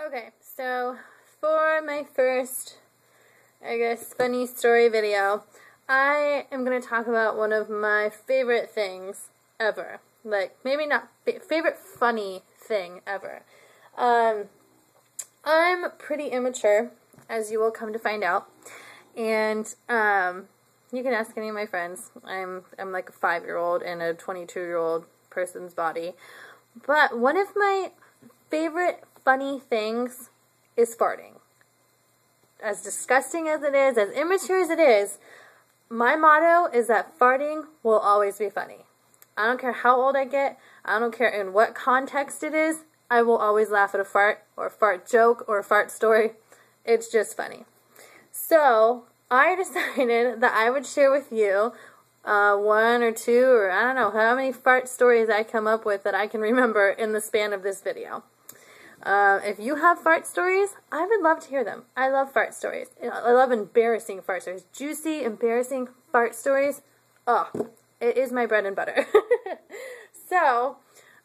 Okay, so for my first, I guess, funny story video, I am going to talk about one of my favorite things ever. Like, maybe not favorite funny thing ever. I'm pretty immature, as you will come to find out. And you can ask any of my friends. I'm like a 5-year-old in a 22-year-old person's body. But one of my favorite funny things is farting. As disgusting as it is, as immature as it is, my motto is that farting will always be funny. I don't care how old I get, I don't care in what context it is, I will always laugh at a fart, or a fart joke, or a fart story. It's just funny. So, I decided that I would share with you one or two, or I don't know how many fart stories I come up with that I can remember in the span of this video. If you have fart stories, I would love to hear them. I love fart stories. I love embarrassing fart stories. Juicy, embarrassing fart stories. Oh, it is my bread and butter. So,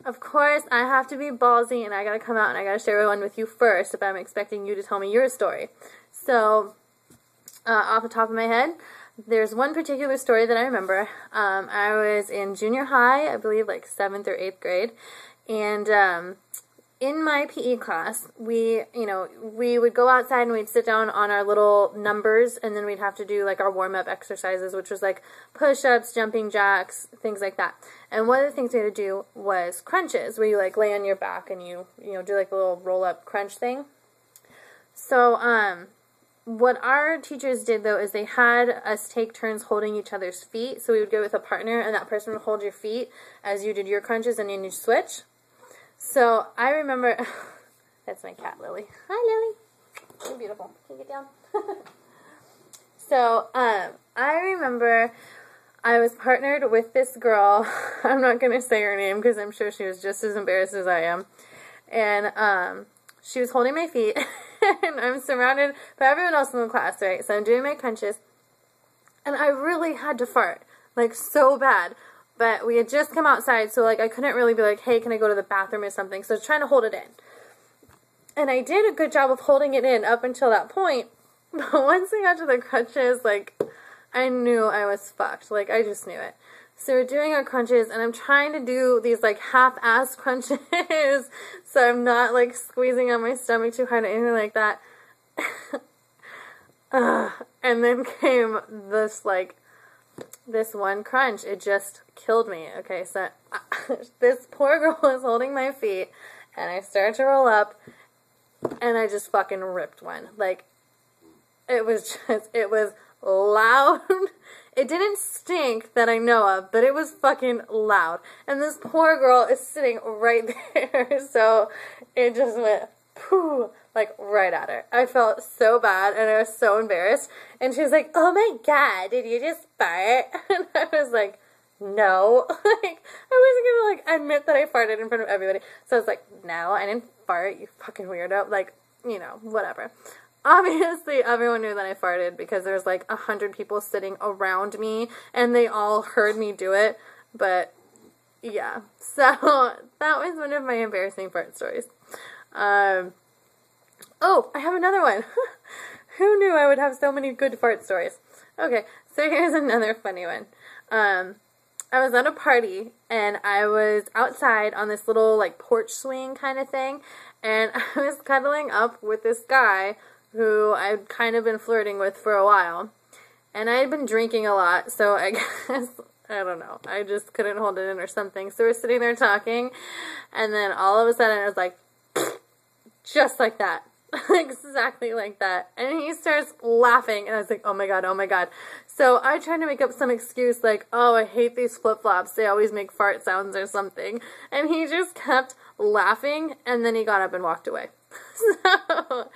of course, I have to be ballsy and I gotta come out and I gotta share one with you first if I'm expecting you to tell me your story. So, off the top of my head, there's one particular story that I remember. I was in junior high, I believe like 7th or 8th grade, and in my PE class, we would go outside and we'd sit down on our little numbers, and then we'd have to do like our warm-up exercises, which was like push-ups, jumping jacks, things like that. And one of the things we had to do was crunches, where you like lay on your back and you do like a little roll-up crunch thing. So, what our teachers did, though, is they had us take turns holding each other's feet. So we would go with a partner, and that person would hold your feet as you did your crunches, and then you'd switch. So I remember, that's my cat, Lily. Hi, Lily. You're beautiful. Can you get down? So, I remember I was partnered with this girl. I'm not going to say her name because I'm sure she was just as embarrassed as I am. And, she was holding my feet, and I'm surrounded by everyone else in the class, right? So I'm doing my crunches, and I really had to fart, like, so bad. But we had just come outside, so, like, I couldn't really be like, hey, can I go to the bathroom or something? So I was trying to hold it in. And I did a good job of holding it in up until that point. But once I got to the crunches, like, I knew I was fucked. Like, I just knew it. So we're doing our crunches, and I'm trying to do these, like, half-ass crunches, so I'm not, like, squeezing on my stomach too hard or anything like that. And then came this, like, this one crunch. It just killed me. Okay, so this poor girl was holding my feet, and I started to roll up, and I just fucking ripped one. Like, it was loud. It didn't stink that I know of, but it was fucking loud. And this poor girl is sitting right there, so it just went pooh, like right at her. I felt so bad, and I was so embarrassed. And she was like, oh my god, did you just fart? And I was like, no. Like, I wasn't gonna, like, admit that I farted in front of everybody. So I was like, no, I didn't fart, you fucking weirdo. Like, whatever. Obviously, everyone knew that I farted because there was like 100 people sitting around me, and they all heard me do it. But, yeah. So, that was one of my embarrassing fart stories. Oh, I have another one. Who knew I would have so many good fart stories? Okay, so here's another funny one. I was at a party, and I was outside on this little, like, porch swing kind of thing, and I was cuddling up with this guy who I'd kind of been flirting with for a while. And I had been drinking a lot, so I guess, I don't know, I just couldn't hold it in or something. So we're sitting there talking, and then all of a sudden I was like, just like that. Exactly like that. And he starts laughing, and I was like, oh my god, oh my god. So I tried to make up some excuse like, oh, I hate these flip-flops, they always make fart sounds or something. And he just kept laughing, and then he got up and walked away. So,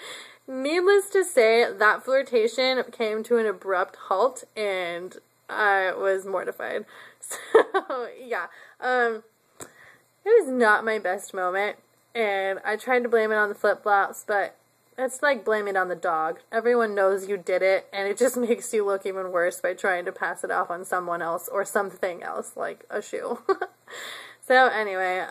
needless to say, that flirtation came to an abrupt halt, and I was mortified. So, yeah. It was not my best moment, and I tried to blame it on the flip-flops, but it's like blaming it on the dog. Everyone knows you did it, and it just makes you look even worse by trying to pass it off on someone else or something else, like a shoe. So anyway,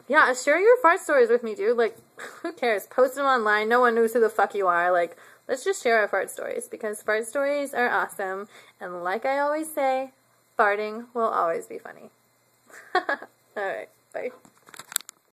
yeah, share your fart stories with me, dude. Like, who cares? Post them online. No one knows who the fuck you are. Like, let's just share our fart stories, because fart stories are awesome. And like I always say, farting will always be funny. Alright, bye.